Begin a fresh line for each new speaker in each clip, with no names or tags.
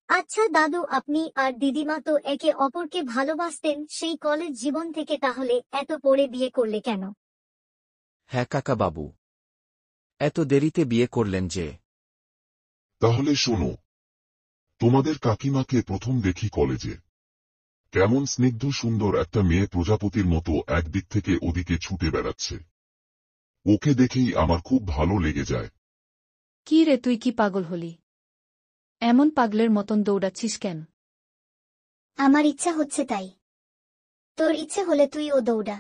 আচ্ছা দাদু, আপনি আর দিদিমা তো একে অপরকে ভালোবাসতেন সেই কলেজ জীবন থেকে, তাহলে এত পরে বিয়ে করলে কেন?
হ্যাঁ কাকা বাবু, এত দেরিতে বিয়ে করলেন যে?
তাহলে শোনো, তোমাদের কাকিমাকে প্রথম দেখি কলেজে। কেমন স্নিগ্ধ সুন্দর একটা মেয়ে, প্রজাপতির মতো একদিক থেকে ওদিকে ছুটে বেড়াচ্ছে। ওকে দেখেই আমার খুব ভালো লেগে যায়।
কি রে, তুই কি পাগল হলি? এমন পাগলের মতন দৌড়াচ্ছিস কেন?
আমার ইচ্ছা হচ্ছে তাই। তোর ইচ্ছে হলে তুইও দৌড়া।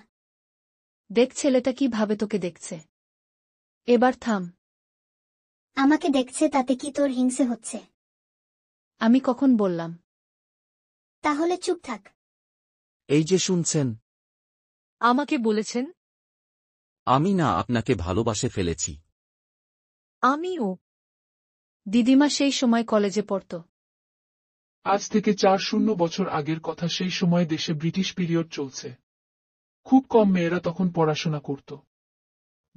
দেখ ছেলেটা কি ভাবে তোকে দেখছে। এবার থাম।
আমাকে দেখছে তাতে কি তোর হিংসে হচ্ছে?
আমি কখন বললাম?
তাহলে চুপ থাক।
এই যে শুনছেন,
আমাকে বলেছেন?
আমি না আপনাকে ভালোবাসে ফেলেছি।
আমিও। দিদিমা সেই সময় কলেজে পড়ত।
আজ থেকে 4-0 বছর আগের কথা। সেই সময় দেশে ব্রিটিশ পিরিয়ড চলছে। খুব কম মেয়েরা তখন পড়াশোনা করত।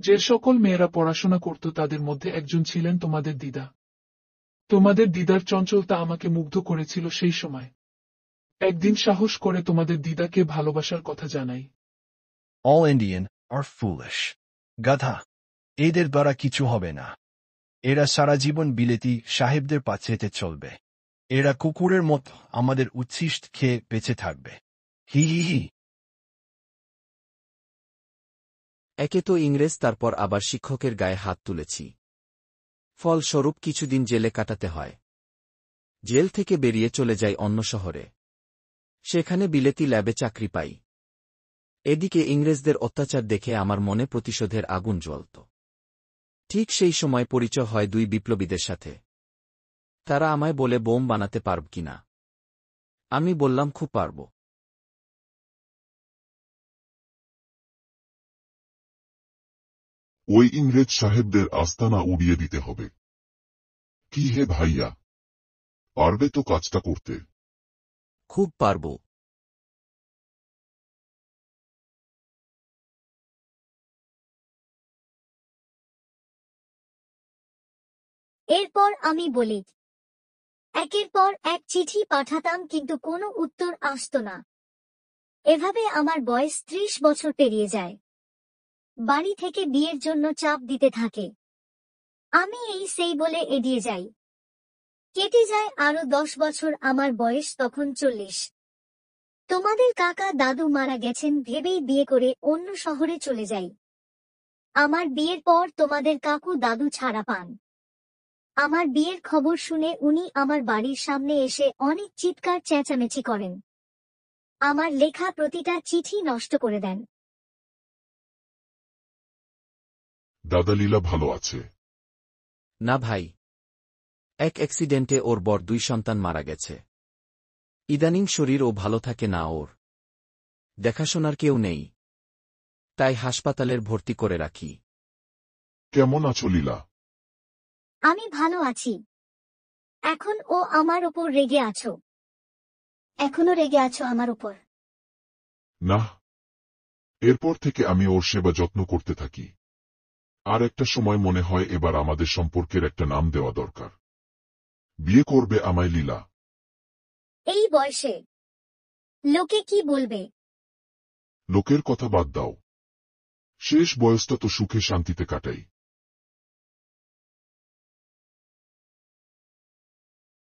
যে সকল মেয়েরা পড়াশোনা করত তাদের মধ্যে একজন ছিলেন তোমাদের দিদা। তোমাদের দিদার চঞ্চলতা আমাকে মুগ্ধ করেছিল সেই সময়। একদিন সাহস করে তোমাদের দিদাকে ভালোবাসার কথা জানাই।
All Indian are foolish. গাধা, এদের দ্বারা কিছু হবে না। এরা সারা জীবন বিলেতি সাহেবদের পাচ্ছেতে চলবে। এরা কুকুরের মতো আমাদের উচ্ছিষ্ট খেয়ে বেঁচে থাকবে। হি হি হি।
একে তো ইংরেজ, তারপর আবার শিক্ষকের গায়ে হাত তুলেছি। ফলস্বরূপ কিছুদিন জেলে কাটাতে হয়। জেল থেকে বেরিয়ে চলে যাই অন্য শহরে। সেখানে বিলেতি ল্যাবে চাকরি পাই। এদিকে ইংরেজদের অত্যাচার দেখে আমার মনে প্রতিশোধের আগুন জ্বলত। ঠিক সেই সময় পরিচয় হয় দুই বিপ্লবীদের সাথে। তারা আমায় বলে বোম বানাতে পারব কিনা। আমি বললাম খুব পারব।
ওই ইংরেজ সাহেবদের আস্তানা উড়িয়ে দিতে হবে। কি হে ভাইয়া, পারবে তো কাজটা করতে?
খুব পারব।
এরপর আমি বলি, একের পর এক চিঠি পাঠাতাম কিন্তু কোনো উত্তর আসতো না। এভাবে আমার বয়স 30 বছর পেরিয়ে যায়। বাড়ি থেকে বিয়ের জন্য চাপ দিতে থাকে। আমি এই সেই বলে এড়িয়ে যাই। কেটে যায় আরো 10 বছর, আমার বয়স তখন 40। তোমাদের কাকা দাদু মারা গেছেন ভেবেই বিয়ে করে অন্য শহরে চলে যাই। আমার বিয়ের পর তোমাদের কাকু দাদু ছাড়া পান। আমার বিয়ের খবর শুনে উনি আমার বাড়ির সামনে এসে অনেক চিৎকার চেঁচামেচি করেন। আমার লেখা প্রতিটা চিঠি নষ্ট করে দেন।
দাদা লীলা ভালো আছে?
না ভাই, এক অ্যাক্সিডেন্টে ওর বর 2 সন্তান মারা গেছে। ইদানিং শরীর ও ভালো থাকে না ওর। দেখাশোনার কেউ নেই, তাই হাসপাতালের ভর্তি করে রাখি।
কেমন আছো লীলা?
আমি ভালো আছি। এখন ও আমার উপর রেগে আছো? এখনো রেগে আছো আমার উপর?
না, এরপর থেকে আমি ওর সেবা যত্ন করতে থাকি। আর একটা সময় মনে হয় এবার আমাদের সম্পর্কের একটা নাম দেওয়া দরকার। বিয়ে করবে আমায় লীলা?
এই বয়সে লোকে কি বলবে?
লোকের কথা বাদ দাও, শেষ বয়সটা তো সুখে শান্তিতে কাটাই।